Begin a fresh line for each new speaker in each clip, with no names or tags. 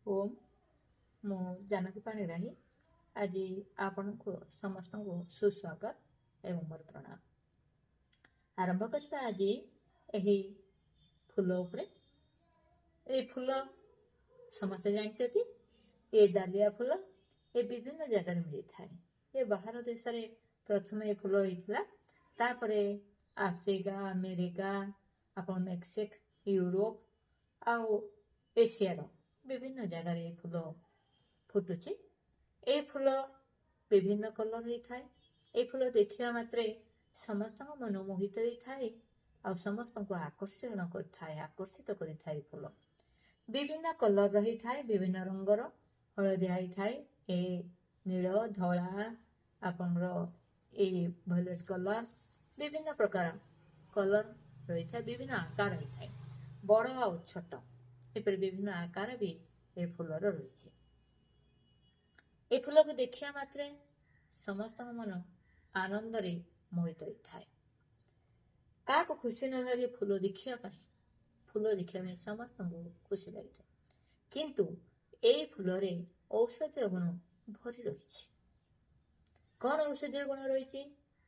ओम मु जानकी पाणिग्राही आज आपण समस्त सुस्वागत एवं मोर प्रणाम। आरंभ करबा आज यही फूल उपरे। ए फूल समस्त जानते ये डालिया फूल ये विभिन्न जगह मिली थाए। ये बाहर देश रे प्रथम ये फूल होइथिला, तापरे आफ्रिका, अमेरिका, आपण मेक्सिक, यूरोप आउ एशिया विभिन्न जगार ये फूल फुटुची। ए फूल विभिन्न कलर होता है। ये फूल देखा मात्रे समस्त मन मोहित होता है और समस्त को आकर्षण आकर्षित कर फूल विभिन्न कलर रही थाए, विभिन्न रंगर हलदिया होता है, ए नील धला आपन भोलेट कलर विभिन्न प्रकार कलर रही था, विभिन्न आकार होता है, बड़ आ छोट एपर विभिन्न आकार भी ए फूलर रही। ए फूल को देखिया मात्रे समस्त मन आनंद रे मोहित होता है। क्या खुशी न लगे फूल देखिया पाए? फूल देखिया में समस्त को खुशी लगी था, किंतु ए फूल रे औषधीय गुण भरी रही। कौन औषधीय गुण रही?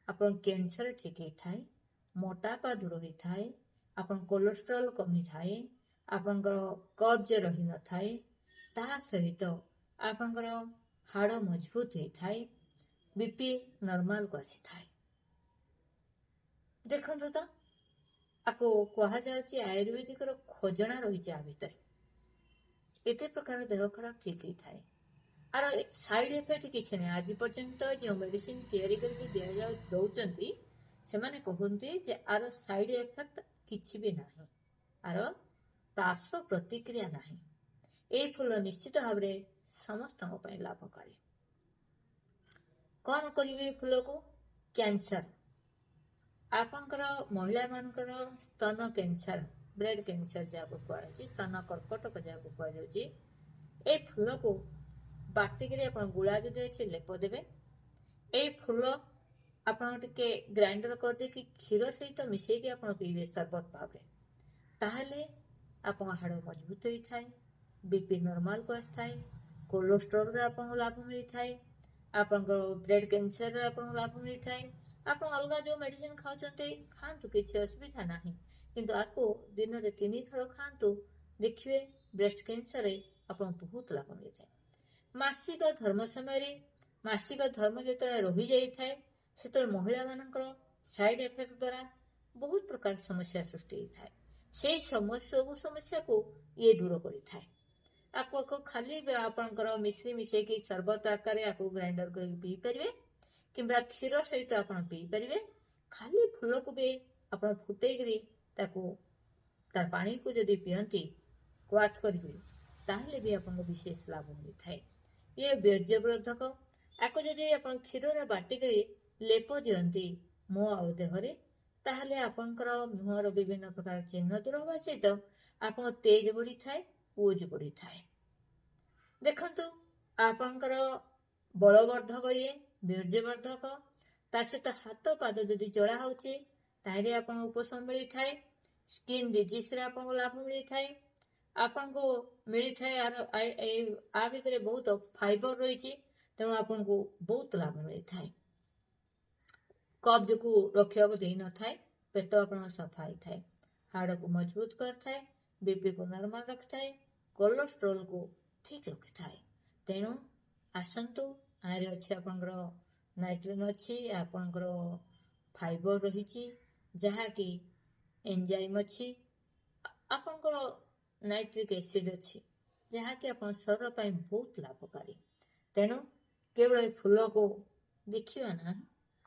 आपन कैंसर ठीक होता है, मोटापा दूर होता है, आपन कोलेस्ट्रॉल कमी थाए, आपनकर कब्ज रही न थाए, ता सहित आपनकर हाड़ मजबूत होता है, बीपी नॉर्मल को आसी थाए। देखंतु तो आको कहा जाउची आयुर्वेदिक रो खोजना रही आ भीतर। एते प्रकार देह खराब ठीक होता है। आर साइड इफेक्ट किसी नहीं। आज पर्यंत जो मेडिसिन तैयारी करके दिया दौचंती से माने कहते जे आर साइड इफेक्ट किछि भी नहीं, आर पार्श्व प्रतिक्रिया नहीं। ए फूल निश्चित भाव में समस्त लाभकारी। कौन करिवे फूल को? कैंसर आपनकर महिला मानकर स्तन कैंसर, ब्रेड कैंसर जाको कहै, स्तन कर्कटक जाको कहै, ए फूल को बाटिक आप गुला दे लेप देवे। ए फूल आप ग्राइंडर कर दे कि क्षीर सहित मिसेकी आप पीबे सरबत भाव में, ताहले आप हाड़ मजबूत होता है, बीपी नॉर्मल को आसता है, कोलेस्ट्रॉल रे आपन लाभ मिलता है, आपन ब्रेड कैंसर रे आपन लाभ मिलता है। आप अलग जो मेडिसिन खाऊंटे खातु किसी असुविधा नहीं, किंतु आपको दिन में 3 थर खातु, देखिए ब्रेस्ट कैंसर रे आपन बहुत लाभ मिलता है। मासिक धर्म समय मासिक धर्म जो रही जाए से महिला मानकर साइड इफेक्ट द्वारा बहुत प्रकार समस्या सृष्टि होता है। से समस्या को ये दूर करें। आपको खाली आपंकर मिश्री मिसेकी सरबत आकार आपको ग्राइंडर कर पी पारे कि क्षीर सहित आप पी पारे। खाली फूल को भी आप फुटेकरी तार पानी को जदि पीती क्वाथ करें भी आपको विशेष लाभ मिलता है। ये वीर्यवर्धक आपको जदि आप क्षीर बाटिक लेप दियंती मुह आ देहरे, ताहले आपनकर मुहर विभिन्न प्रकार चिन्ह दूर होगा सहित आप तेज बढ़ी थाए, ओज बढ़ी थाए। देखंतु आपनकर बलवर्धक ये वीर्यवर्धक ता सहित हाथ पाद जदि जड़ा होचे ताहले आपन उपशम मिली थाए। स्किन डिजीज रे आपन लाभ मिली थाए, आपन को मिली थाए। आ भितर बहुत फाइबर रही, तेणु आपन को बहुत लाभ मिली थाए। कब्ज को रखा दे न थाए, पेट आपन सफा होता है, हाड़ को मजबूत करता है, बीपी को नॉर्मल रखता है, कोलेस्ट्रॉल को ठीक रखता है। तेणु आसतु आरे अच्छे आपनकर नाइट्रोजन अच्छी, आपनकर फाइबर रही, जहाँकि एंजाइम अच्छी, आपनकर नाइट्रिक एसिड अच्छी, जहाँकि आप शरीर पर बहुत लाभकारी। तेणु केवल फूल को देखिए ना,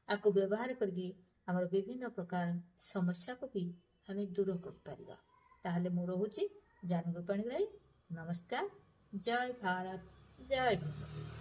आपको व्यवहार करके आमर विभिन्न प्रकार समस्या को भी हमें दूर कर पारिबा। ताहले मु रहुची जानकी पाणिग्राही। नमस्कार। जय भारत, जय हिंद।